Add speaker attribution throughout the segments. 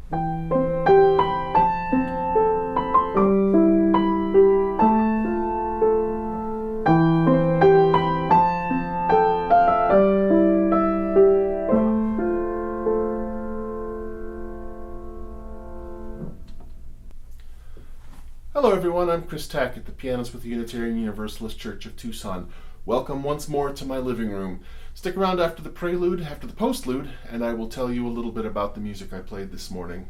Speaker 1: Hello everyone, I'm Chris Tackett, the pianist with the Unitarian Universalist Church of Tucson. Welcome once more to my living room. Stick around after the postlude, and I will tell you a little bit about the music I played this morning.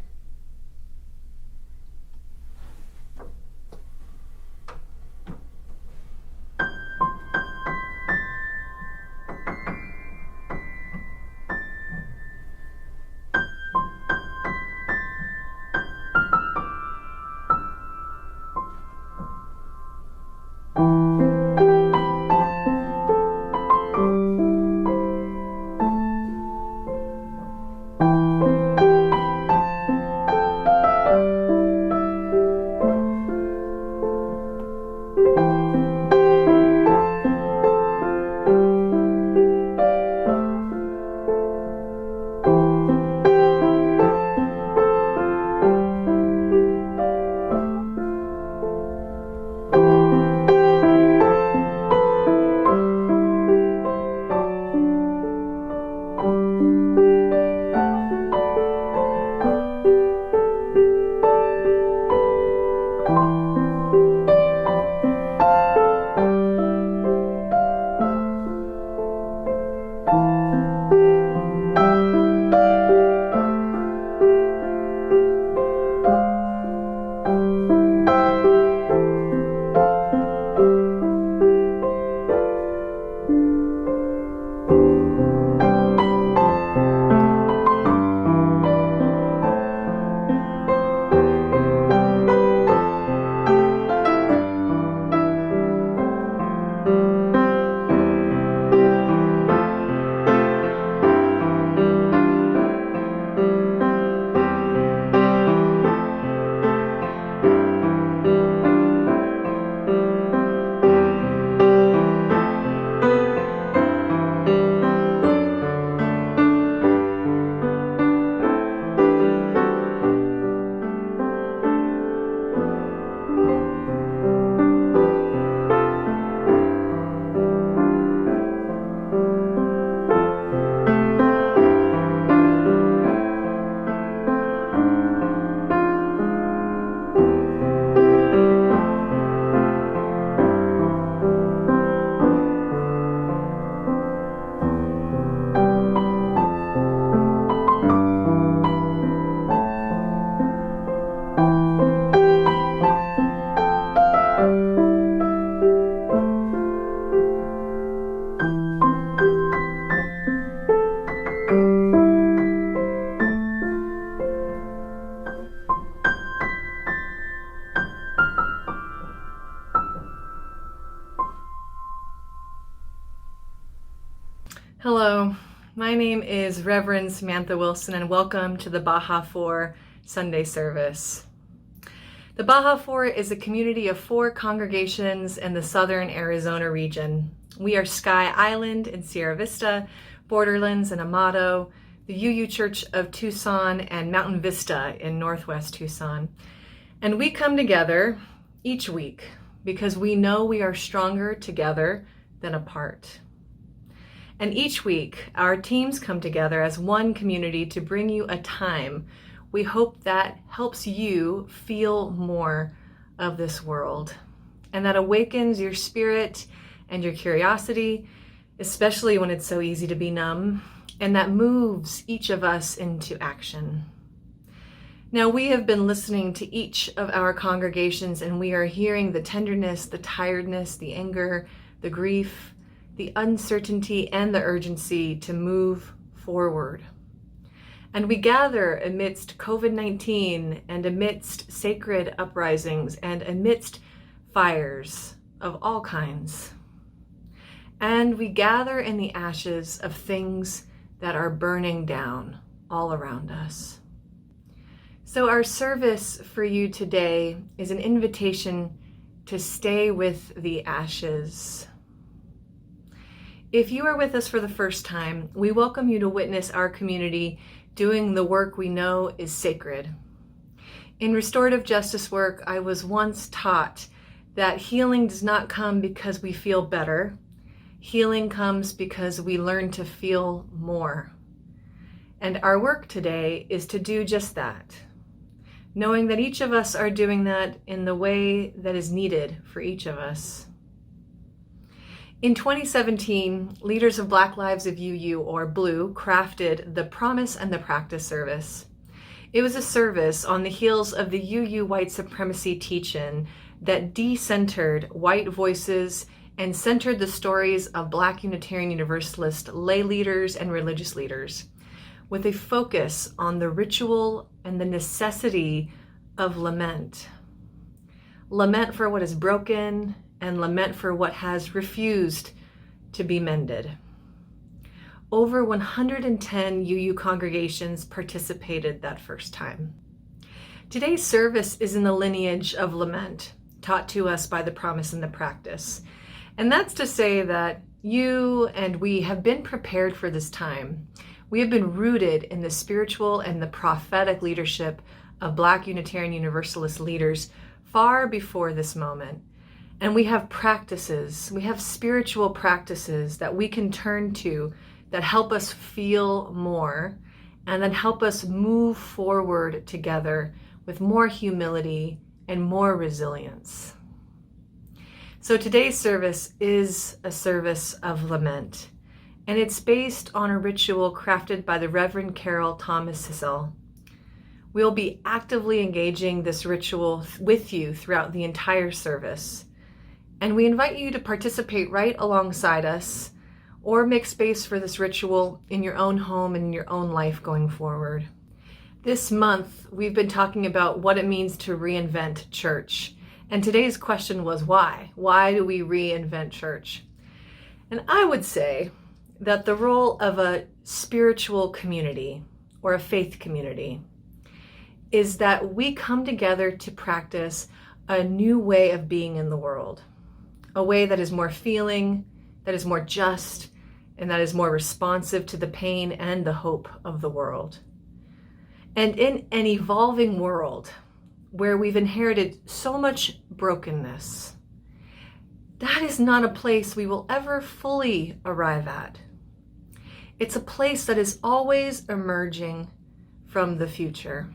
Speaker 2: Hello, my name is Reverend Samantha Wilson, and welcome to the Baja 4 Sunday service. The Baja 4 is a community of 4 congregations in the southern Arizona region. We are Sky Island in Sierra Vista, Borderlands in Amado, the UU Church of Tucson, and Mountain Vista in northwest Tucson. And we come together each week because we know we are stronger together than apart. And each week, our teams come together as one community to bring you a time we hope that helps you feel more of this world, and that awakens your spirit and your curiosity, especially when it's so easy to be numb, and that moves each of us into action. Now, we have been listening to each of our congregations, and we are hearing the tenderness, the tiredness, the anger, the grief, the uncertainty, and the urgency to move forward. And we gather amidst COVID-19 and amidst sacred uprisings and amidst fires of all kinds. And we gather in the ashes of things that are burning down all around us. So our service for you today is an invitation to stay with the ashes. If you are with us for the first time, we welcome you to witness our community doing the work we know is sacred. In restorative justice work, I was once taught that healing does not come because we feel better. Healing comes because we learn to feel more. And our work today is to do just that, knowing that each of us are doing that in the way that is needed for each of us. In 2017, leaders of Black Lives of UU, or BLUE, crafted the Promise and the Practice service. It was a service on the heels of the UU white supremacy teach-in that de-centered white voices and centered the stories of Black Unitarian Universalist lay leaders and religious leaders, with a focus on the ritual and the necessity of lament. Lament for what is broken and lament for what has refused to be mended. Over 110 UU congregations participated that first time. Today's service is in the lineage of lament, taught to us by the Promise and the Practice. And that's to say that you and we have been prepared for this time. We have been rooted in the spiritual and the prophetic leadership of Black Unitarian Universalist leaders far before this moment. And we have practices, we have spiritual practices that we can turn to that help us feel more and then help us move forward together with more humility and more resilience. So today's service is a service of lament, and it's based on a ritual crafted by the Reverend Carol Thomas Sissel. We'll be actively engaging this ritual with you throughout the entire service, and we invite you to participate right alongside us or make space for this ritual in your own home and in your own life going forward. This month, we've been talking about what it means to reinvent church. And today's question was why? Why do we reinvent church? And I would say that the role of a spiritual community or a faith community is that we come together to practice a new way of being in the world, a way that is more feeling, that is more just, and that is more responsive to the pain and the hope of the world. And in an evolving world where we've inherited so much brokenness, that is not a place we will ever fully arrive at. It's a place that is always emerging from the future.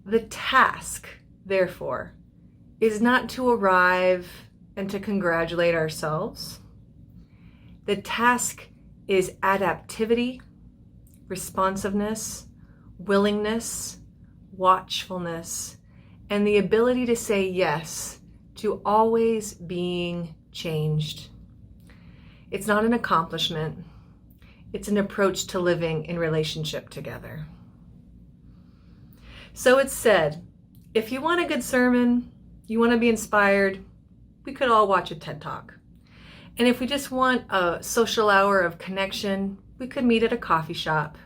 Speaker 2: The task, therefore, is not to arrive and to congratulate ourselves. The task is adaptivity, responsiveness, willingness, watchfulness, and the ability to say yes to always being changed. It's not an accomplishment. It's an approach to living in relationship together. So it's said, if you want a good sermon, you want to be inspired, we could all watch a TED Talk. And if we just want a social hour of connection, we could meet at a coffee shop.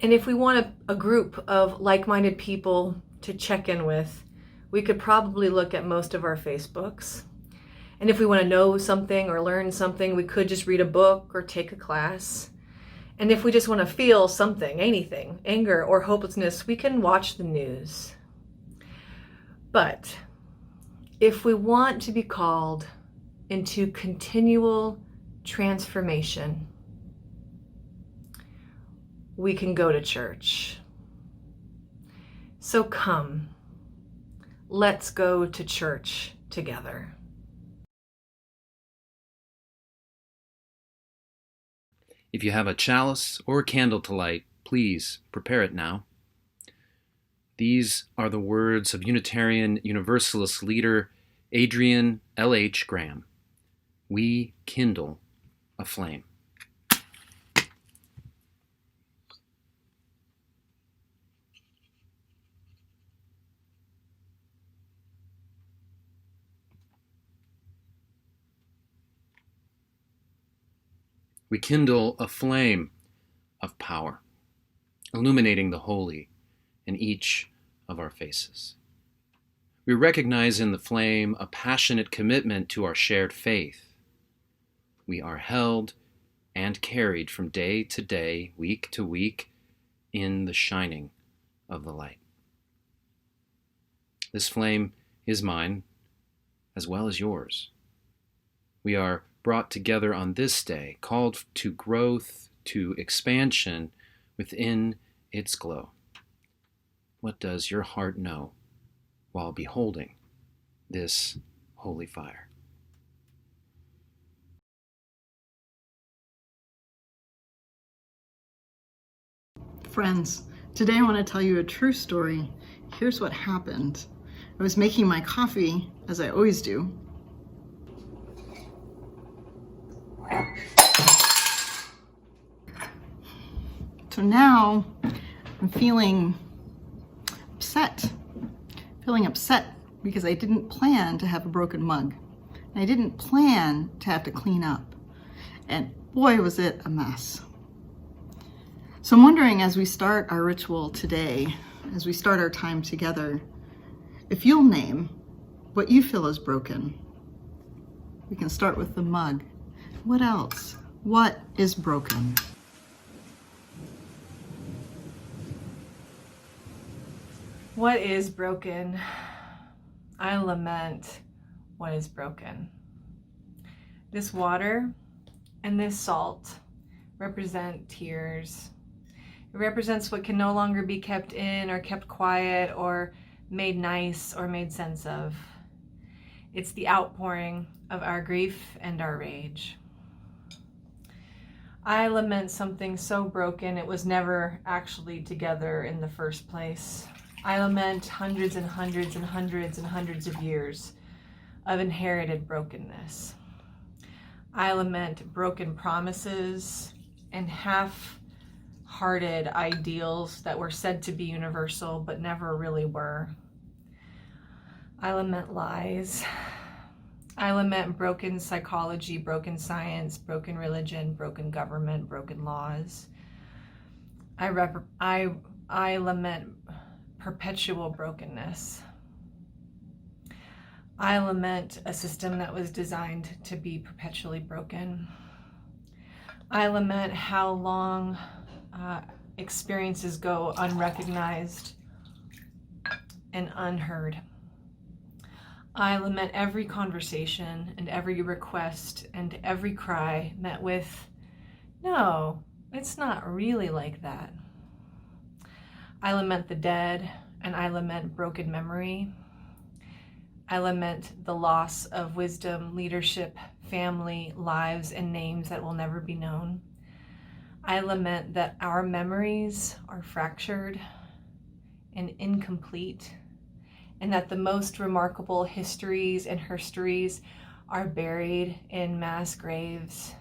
Speaker 2: And if we want a group of like-minded people to check in with, we could probably look at most of our Facebooks. And if we want to know something or learn something, we could just read a book or take a class. And if we just want to feel something, anything, anger or hopelessness, we can watch the news. But if we want to be called into continual transformation, we can go to church. So come, let's go to church together.
Speaker 3: If you have a chalice or a candle to light, please prepare it now. These are the words of Unitarian Universalist leader Adrian L.H. Graham. We kindle a flame. We kindle a flame of power, illuminating the holy in each of our faces. We recognize in the flame a passionate commitment to our shared faith. We are held and carried from day to day, week to week, in the shining of the light. This flame is mine as well as yours. We are brought together on this day, called to growth, to expansion within its glow. What does your heart know while beholding this holy fire?
Speaker 4: Friends, today I want to tell you a true story. Here's what happened. I was making my coffee, as I always do. So now I'm feeling upset because I didn't plan to have a broken mug. And I didn't plan to have to clean up. And boy, was it a mess. So I'm wondering, as we start our ritual today, as we start our time together, if you'll name what you feel is broken. We can start with the mug. What else? What is broken?
Speaker 2: What is broken? I lament what is broken. This water and this salt represent tears. It represents what can no longer be kept in or kept quiet or made nice or made sense of. It's the outpouring of our grief and our rage. I lament something so broken it was never actually together in the first place. I lament hundreds and hundreds and hundreds and hundreds of years of inherited brokenness. I lament broken promises and half-hearted ideals that were said to be universal but never really were. I lament lies. I lament broken psychology, broken science, broken religion, broken government, broken laws. I lament perpetual brokenness. I lament a system that was designed to be perpetually broken. I lament how long experiences go unrecognized and unheard. I lament every conversation and every request and every cry met with, no, it's not really like that. I lament the dead, and I lament broken memory. I lament the loss of wisdom, leadership, family, lives, and names that will never be known. I lament that our memories are fractured and incomplete, and that the most remarkable histories and herstories are buried in mass graves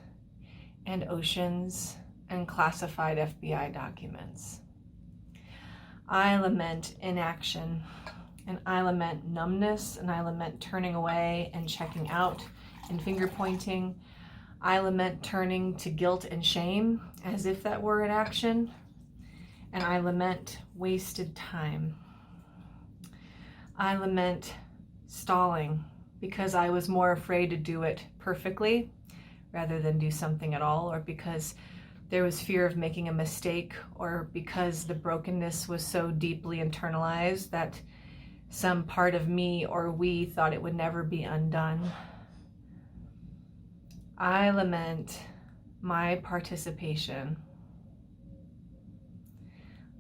Speaker 2: and oceans and classified FBI documents. I lament inaction, and I lament numbness, and I lament turning away and checking out and finger pointing. I lament turning to guilt and shame as if that were an action, and I lament wasted time. I lament stalling because I was more afraid to do it perfectly rather than do something at all, or because there was fear of making a mistake, or because the brokenness was so deeply internalized that some part of me or we thought it would never be undone. I lament my participation.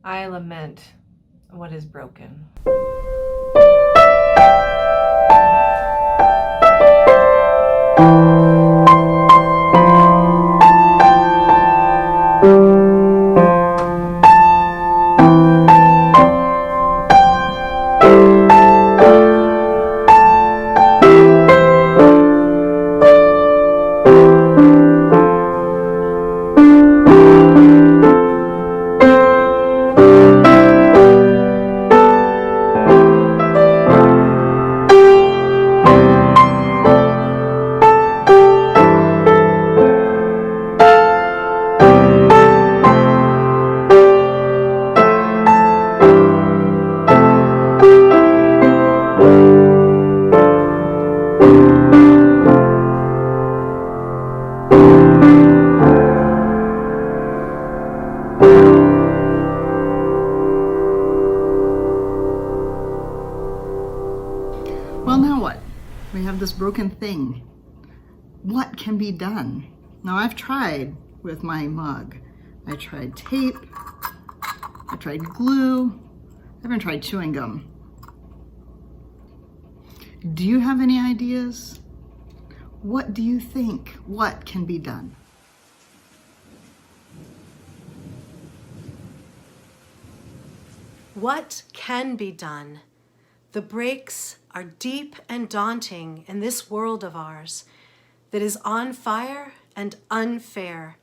Speaker 2: I lament what is broken.
Speaker 4: We have this broken thing. What can be done? Now, I've tried with my mug. I tried tape. I tried glue. I haven't tried chewing gum. Do you have any ideas? What do you think? What can be done?
Speaker 5: What can be done? The breaks are deep and daunting in this world of ours that is on fire and unfair.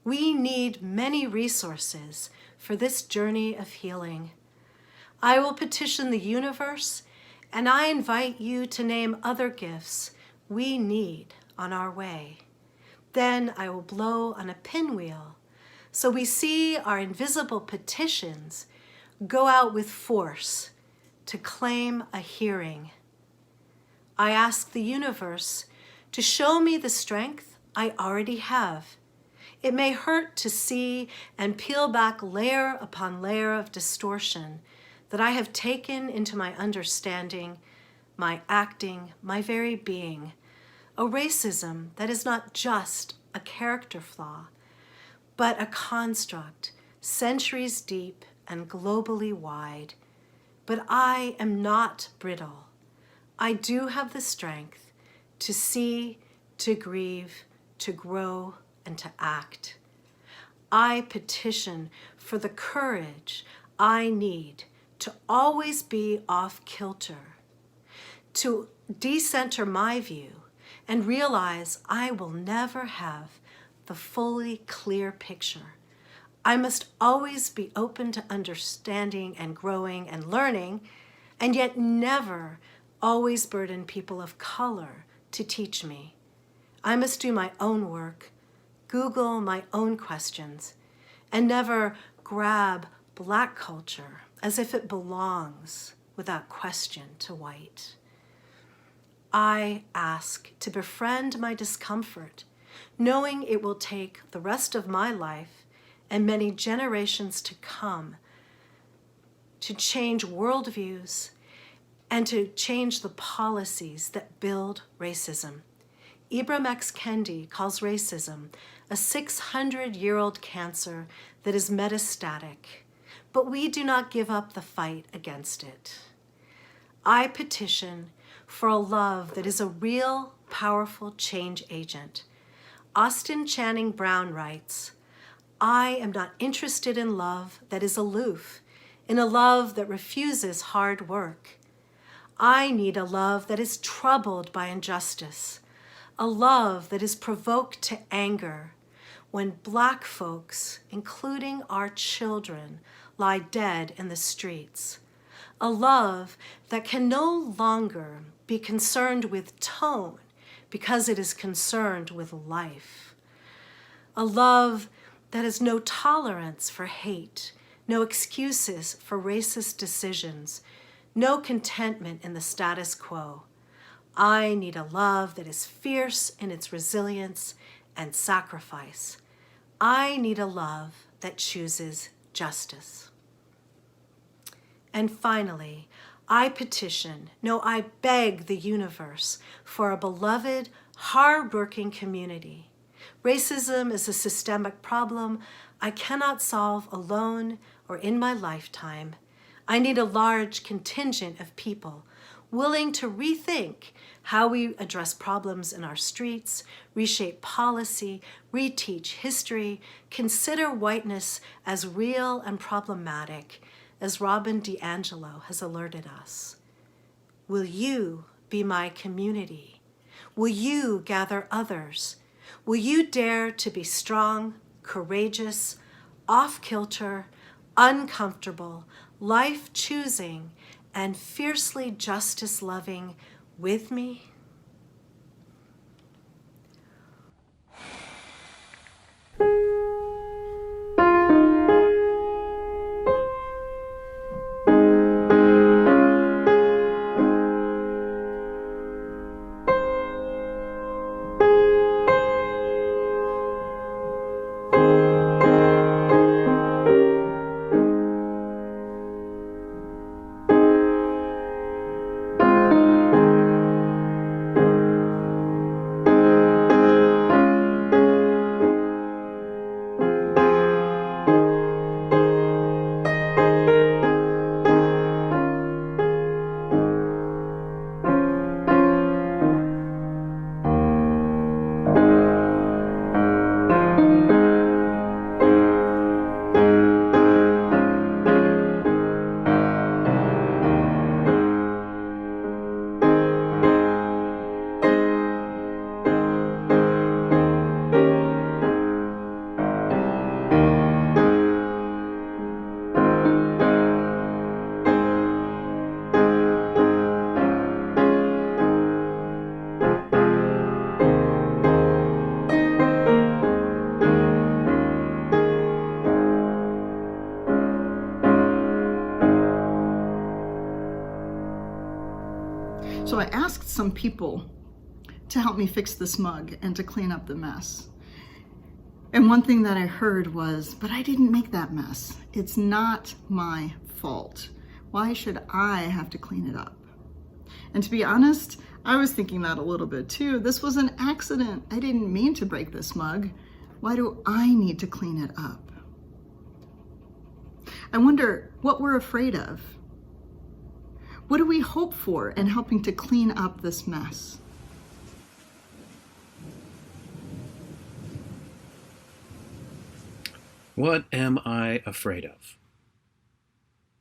Speaker 5: We need many resources for this journey of healing. I will petition the universe, and I invite you to name other gifts we need on our way. Then I will blow on a pinwheel so we see our invisible petitions go out with force to claim a hearing. I ask the universe to show me the strength I already have. It may hurt to see and peel back layer upon layer of distortion that I have taken into my understanding, my acting, my very being. A racism that is not just a character flaw, but a construct centuries deep and globally wide. But I am not brittle. I do have the strength to see, to grieve, to grow, and to act. I petition for the courage I need to always be off kilter, to decenter my view and realize I will never have the fully clear picture. I must always be open to understanding and growing and learning, and yet never always burden people of color to teach me. I must do my own work, Google my own questions, and never grab Black culture as if it belongs without question to white. I ask to befriend my discomfort, knowing it will take the rest of my life and many generations to come to change worldviews and to change the policies that build racism. Ibram X. Kendi calls racism a 600-year-old cancer that is metastatic, but we do not give up the fight against it. I petition for a love that is a real, powerful change agent. Austin Channing Brown writes, I am not interested in love that is aloof, in a love that refuses hard work. I need a love that is troubled by injustice, a love that is provoked to anger when Black folks, including our children, lie dead in the streets. A love that can no longer be concerned with tone because it is concerned with life. A love that has no tolerance for hate, no excuses for racist decisions, no contentment in the status quo. I need a love that is fierce in its resilience and sacrifice. I need a love that chooses justice. And finally, I petition, no, I beg the universe for a beloved, hard-working community. Racism is a systemic problem I cannot solve alone or in my lifetime. I need a large contingent of people willing to rethink how we address problems in our streets, reshape policy, reteach history, consider whiteness as real and problematic, as Robin DiAngelo has alerted us. Will you be my community? Will you gather others? Will you dare to be strong, courageous, off-kilter, uncomfortable, life-choosing, and fiercely justice-loving with me?
Speaker 4: So I asked some people to help me fix this mug and to clean up the mess. And one thing that I heard was, but I didn't make that mess. It's not my fault. Why should I have to clean it up? And to be honest, I was thinking that a little bit too. This was an accident. I didn't mean to break this mug. Why do I need to clean it up? I wonder what we're afraid of. What do we hope for in helping to clean up this mess?
Speaker 3: What am I afraid of?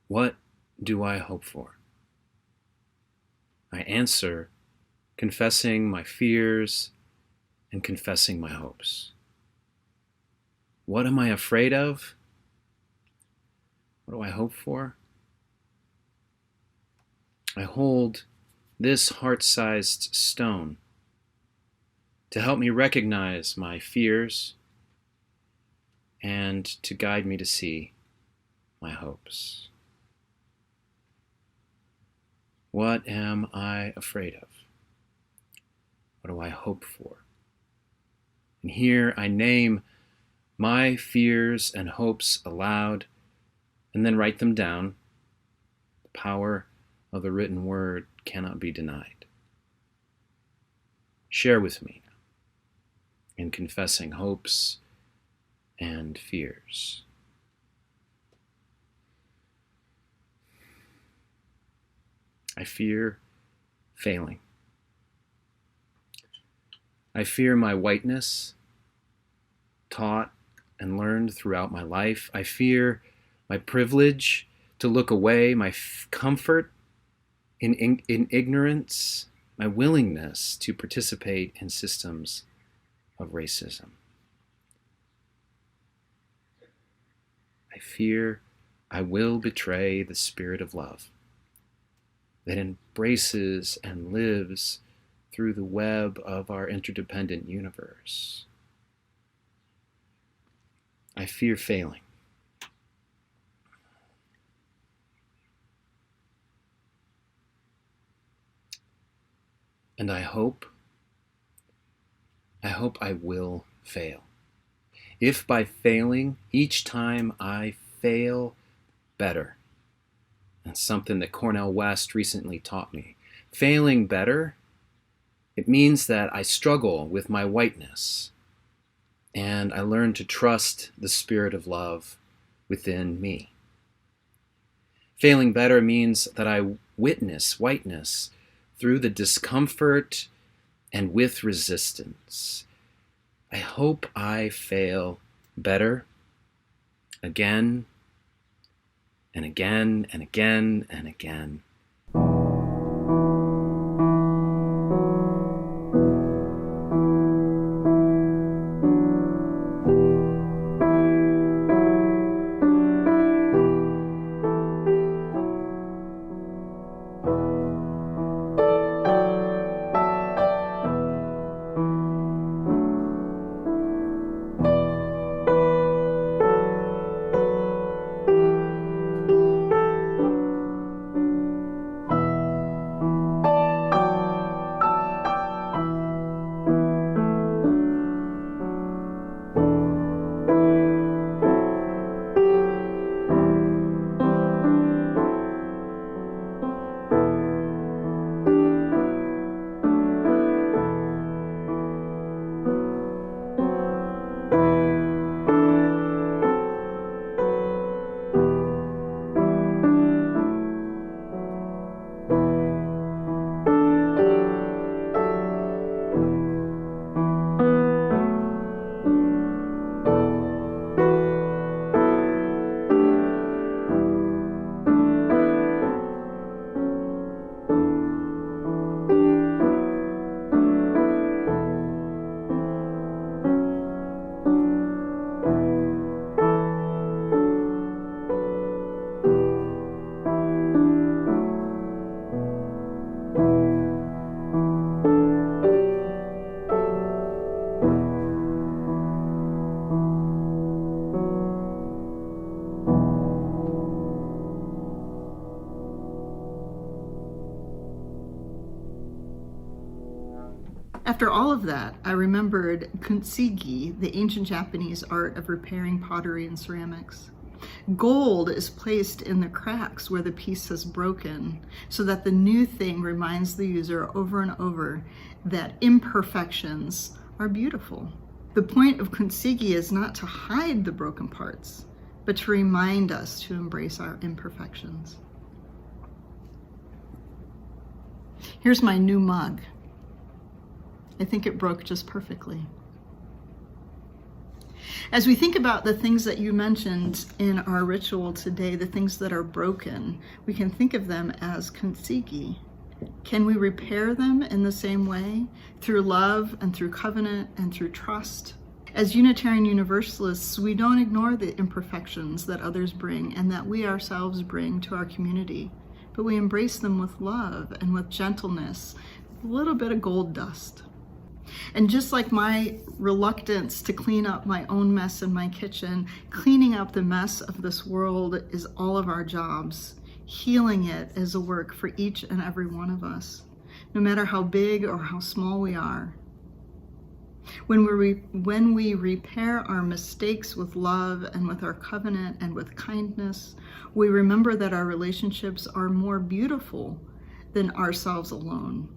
Speaker 3: What do I hope for? I answer, confessing my fears and confessing my hopes. What am I afraid of? What do I hope for? I hold this heart-sized stone to help me recognize my fears and to guide me to see my hopes. What am I afraid of? What do I hope for? And here I name my fears and hopes aloud and then write them down. The power of the written word cannot be denied. Share with me in confessing hopes and fears. I fear failing. I fear my whiteness, taught and learned throughout my life. I fear my privilege to look away, my comfort in ignorance, my willingness to participate in systems of racism. I fear I will betray the spirit of love that embraces and lives through the web of our interdependent universe. I fear failing. And I hope I will fail. If by failing, each time I fail better. That's something that Cornel West recently taught me. Failing better, it means that I struggle with my whiteness and I learn to trust the spirit of love within me. Failing better means that I witness whiteness through the discomfort and with resistance. I hope I fail better again and again and again and again.
Speaker 4: After all of that, I remembered kintsugi, the ancient Japanese art of repairing pottery and ceramics. Gold is placed in the cracks where the piece has broken, so that the new thing reminds the user over and over that imperfections are beautiful. The point of kintsugi is not to hide the broken parts, but to remind us to embrace our imperfections. Here's my new mug. I think it broke just perfectly. As we think about the things that you mentioned in our ritual today, the things that are broken, we can think of them as kintsugi. Can we repair them in the same way, through love and through covenant and through trust? As Unitarian Universalists, we don't ignore the imperfections that others bring and that we ourselves bring to our community, but we embrace them with love and with gentleness, a little bit of gold dust. And just like my reluctance to clean up my own mess in my kitchen, cleaning up the mess of this world is all of our jobs. Healing it is a work for each and every one of us, no matter how big or how small we are. When we repair our mistakes with love and with our covenant and with kindness, we remember that our relationships are more beautiful than ourselves alone.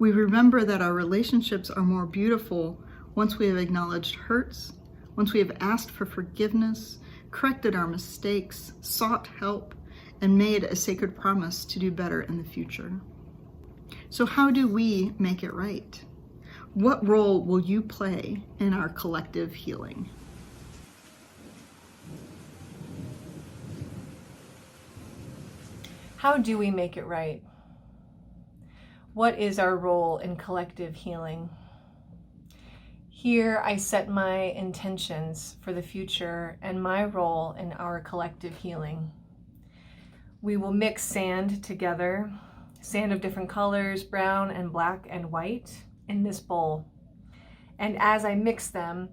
Speaker 4: We remember that our relationships are more beautiful once we have acknowledged hurts, once we have asked for forgiveness, corrected our mistakes, sought help, and made a sacred promise to do better in the future. So how do we make it right? What role will you play in our collective healing?
Speaker 2: How do we make it right? What is our role in collective healing? Here I set my intentions for the future and my role in our collective healing. We will mix sand together, sand of different colors, brown and black and white, in this bowl. And as I mix them,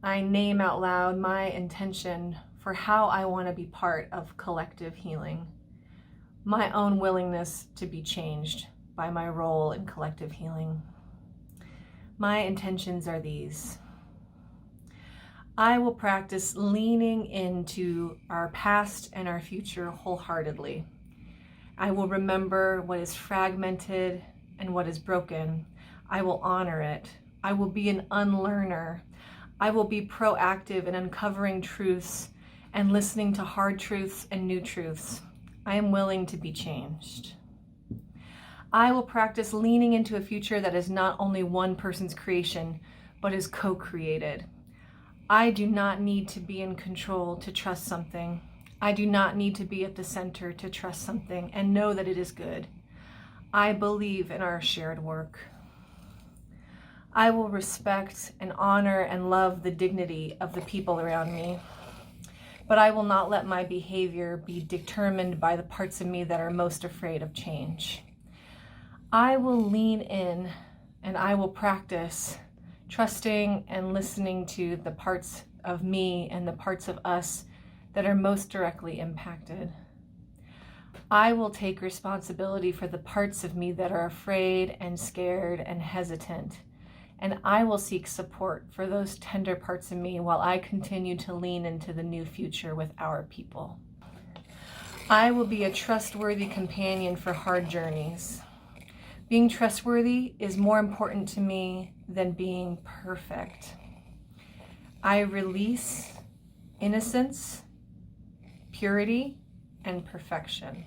Speaker 2: I name out loud my intention for how I want to be part of collective healing, my own willingness to be changed by my role in collective healing. My intentions are these. I will practice leaning into our past and our future wholeheartedly. I will remember what is fragmented and what is broken. I will honor it. I will be an unlearner. I will be proactive in uncovering truths and listening to hard truths and new truths. I am willing to be changed. I will practice leaning into a future that is not only one person's creation, but is co-created. I do not need to be in control to trust something. I do not need to be at the center to trust something and know that it is good. I believe in our shared work. I will respect and honor and love the dignity of the people around me, but I will not let my behavior be determined by the parts of me that are most afraid of change. I will lean in and I will practice trusting and listening to the parts of me and the parts of us that are most directly impacted. I will take responsibility for the parts of me that are afraid and scared and hesitant, and I will seek support for those tender parts of me while I continue to lean into the new future with our people. I will be a trustworthy companion for hard journeys. Being trustworthy is more important to me than being perfect. I release innocence, purity, and perfection.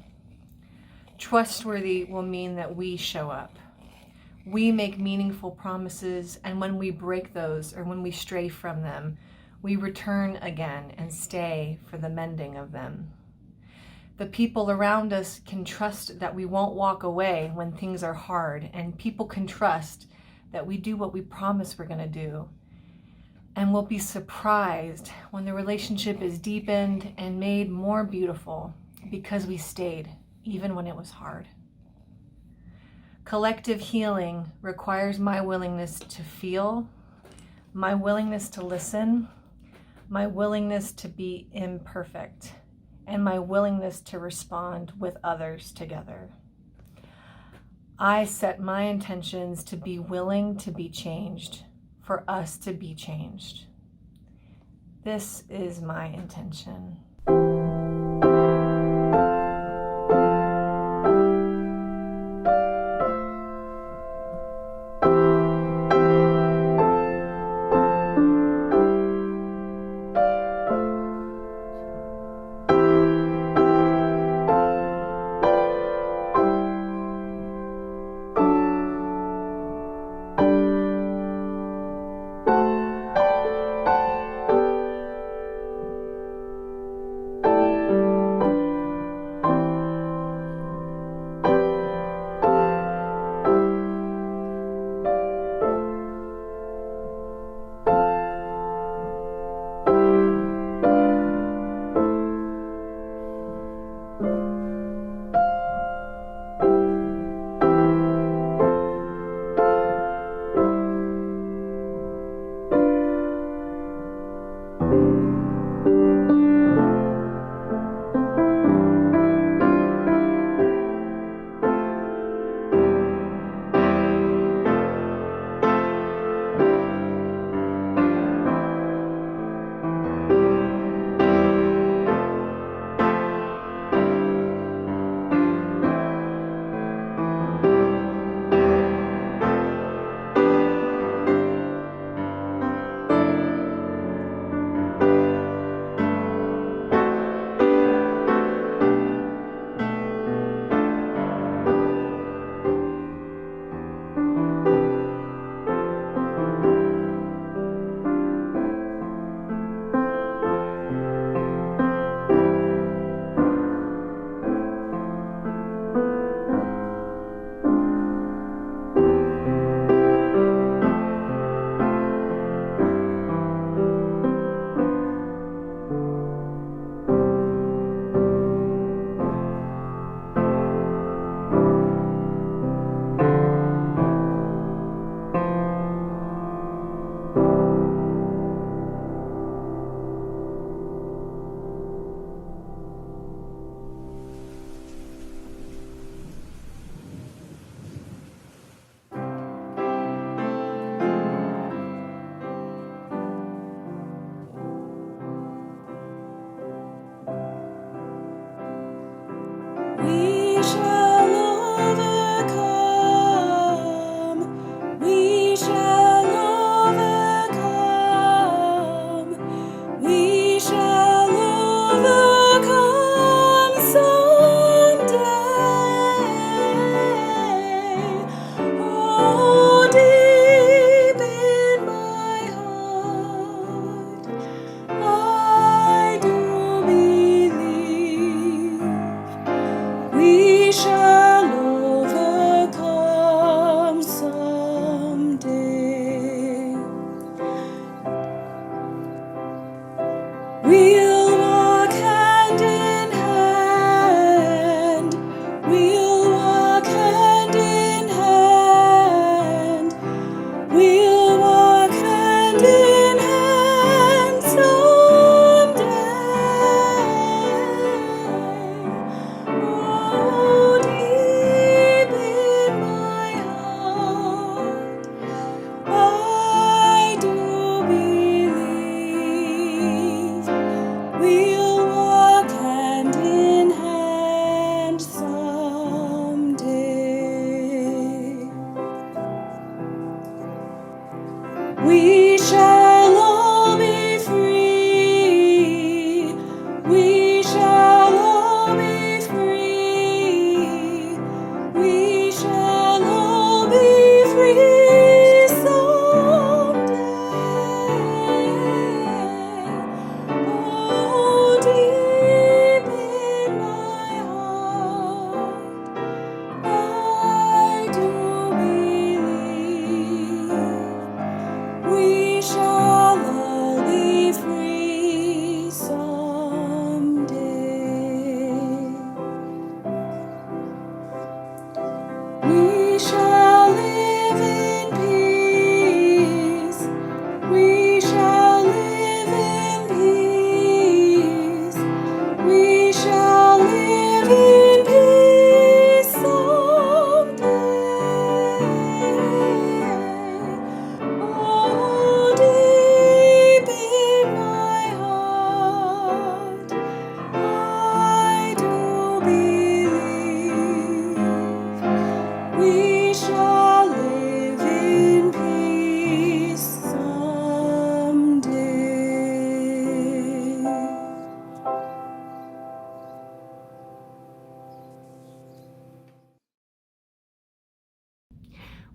Speaker 2: Trustworthy will mean that we show up. We make meaningful promises, and when we break those or when we stray from them, we return again and stay for the mending of them. The people around us can trust that we won't walk away when things are hard, and people can trust that we do what we promise we're going to do. And we'll be surprised when the relationship is deepened and made more beautiful because we stayed, even when it was hard. Collective healing requires my willingness to feel, my willingness to listen, my willingness to be imperfect, and my willingness to respond with others together. I set my intentions to be willing to be changed, for us to be changed. This is my intention.
Speaker 6: We shall overcome. We shall overcome. We shall overcome someday. Oh, deep in my heart, I do believe we shall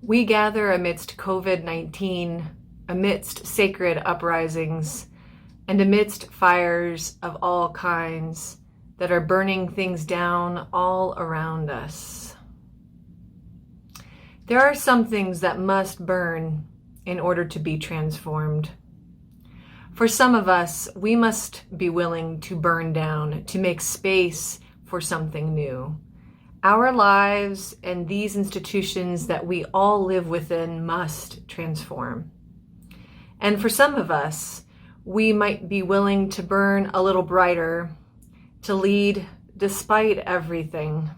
Speaker 2: We gather amidst COVID-19, amidst sacred uprisings, and amidst fires of all kinds that are burning things down all around us. There are some things that must burn in order to be transformed. For some of us, we must be willing to burn down, to make space for something new. Our lives and these institutions that we all live within must transform. And for some of us, we might be willing to burn a little brighter, to lead despite everything.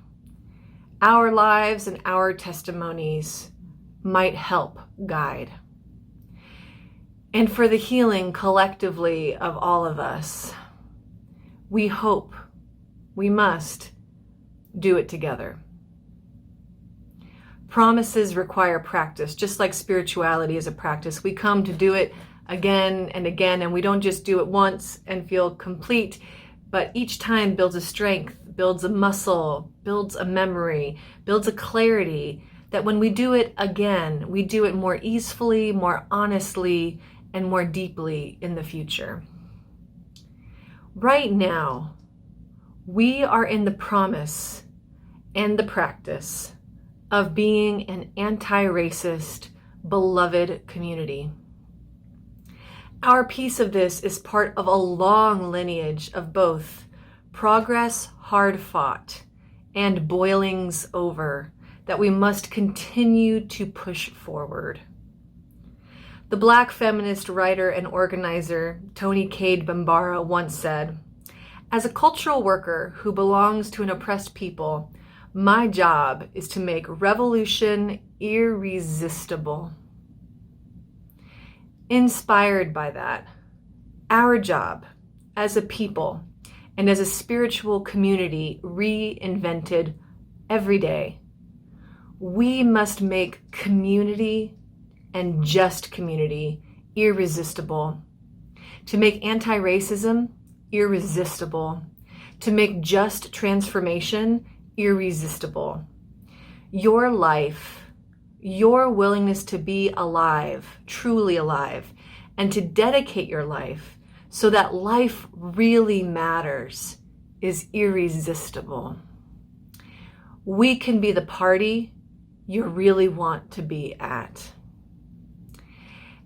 Speaker 2: Our lives and our testimonies might help guide. And for the healing collectively of all of us, we hope we must do it together. Promises require practice, just like spirituality is a practice. We come to do it again and again, and we don't just do it once and feel complete, but each time builds a strength, builds a muscle, builds a memory, builds a clarity that when we do it again, we do it more easily, more honestly, and more deeply in the future. Right now, we are in the promise and the practice of being an anti-racist, beloved community. Our piece of this is part of a long lineage of both progress hard fought and boilings over that we must continue to push forward. The Black feminist writer and organizer Toni Cade Bambara once said, "As a cultural worker who belongs to an oppressed people, my job is to make revolution irresistible." Inspired by that, our job as a people and as a spiritual community reinvented every day, we must make community and just community irresistible, to make anti-racism irresistible, to make just transformation irresistible. Your life, your willingness to be alive, truly alive, and to dedicate your life so that life really matters is irresistible. We can be the party you really want to be at.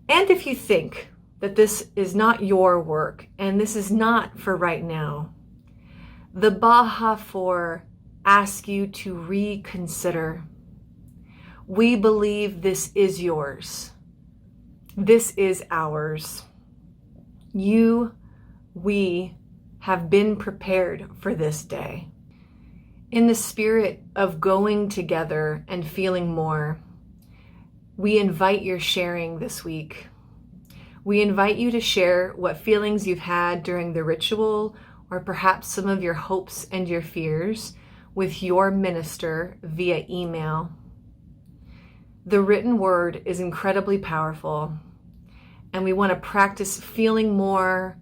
Speaker 2: And if you think that this is not your work and this is not for right now, the Baja 4 asks you to reconsider. We believe this is yours. This is ours. You, we have been prepared for this day. In the spirit of going together and feeling more, we invite your sharing this week. We invite you to share what feelings you've had during the ritual, or perhaps some of your hopes and your fears, with your minister via email. The written word is incredibly powerful, and we want to practice feeling more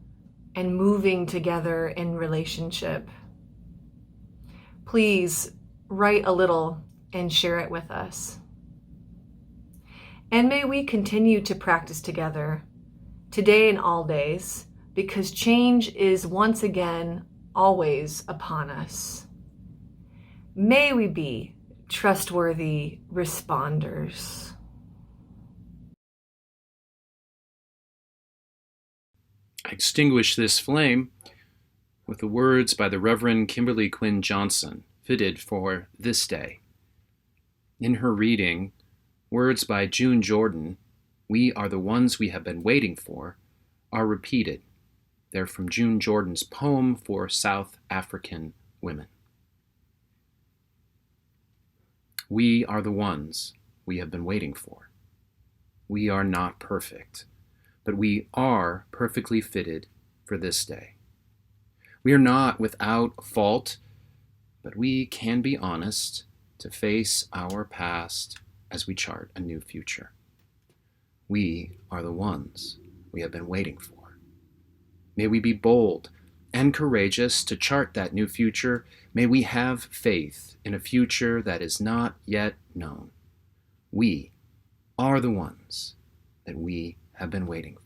Speaker 2: and moving together in relationship. Please write a little and share it with us. And may we continue to practice together, today and all days, because change is once again always upon us. May we be trustworthy responders.
Speaker 3: I extinguish this flame with the words by the Reverend Kimberly Quinn Johnson, fitted for this day. In her reading, words by June Jordan, "We are the ones we have been waiting for," are repeated. They're from June Jordan's poem for South African women. We are the ones we have been waiting for. We are not perfect, but we are perfectly fitted for this day. We are not without fault, but we can be honest to face our past as we chart a new future. We are the ones we have been waiting for. May we be bold and courageous to chart that new future. May we have faith in a future that is not yet known. We are the ones that we have been waiting for.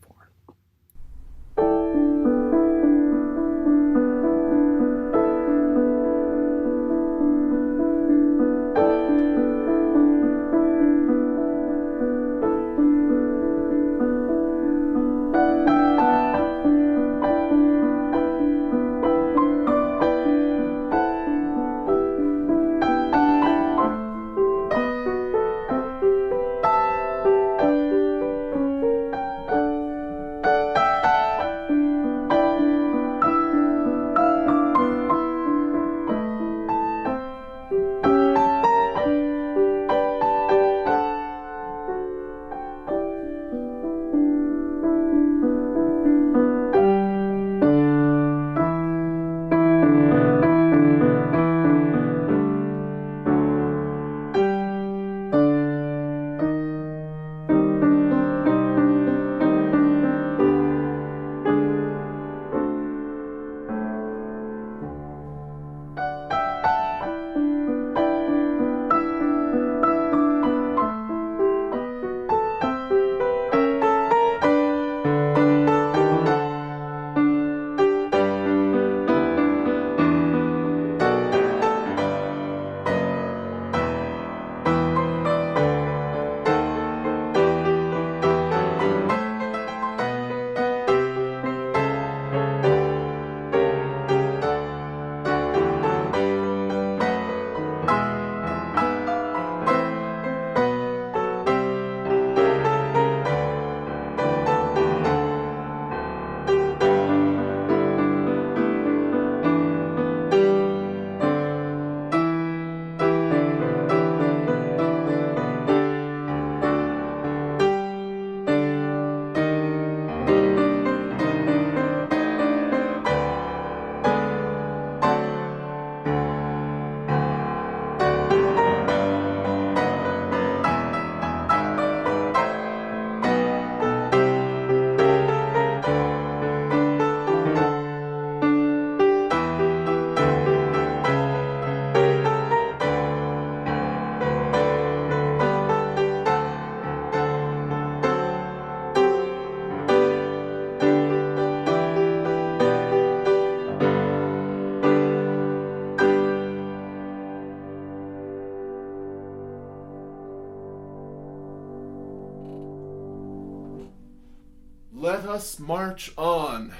Speaker 1: Let us march on,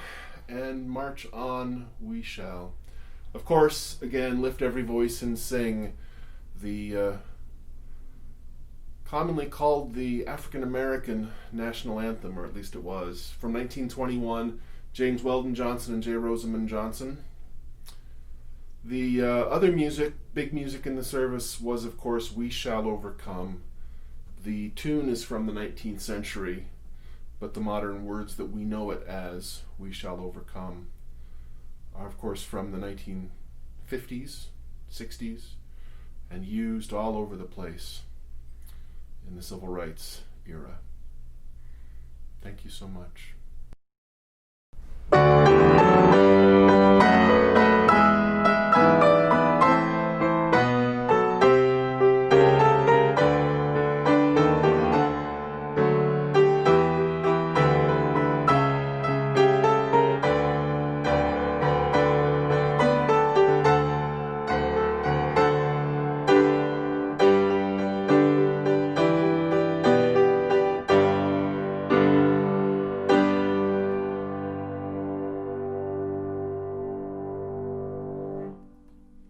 Speaker 1: and march on we shall. Of course, again, lift every voice and sing the commonly called the African American national anthem, or at least it was, from 1921, James Weldon Johnson and J. Rosamond Johnson. The other music, big music in the service, was of course We Shall Overcome. The tune is from the 19th century, but the modern words that we know it as, We Shall Overcome, are of course from the 1950s, 60s, and used all over the place in the civil rights era. Thank you so much.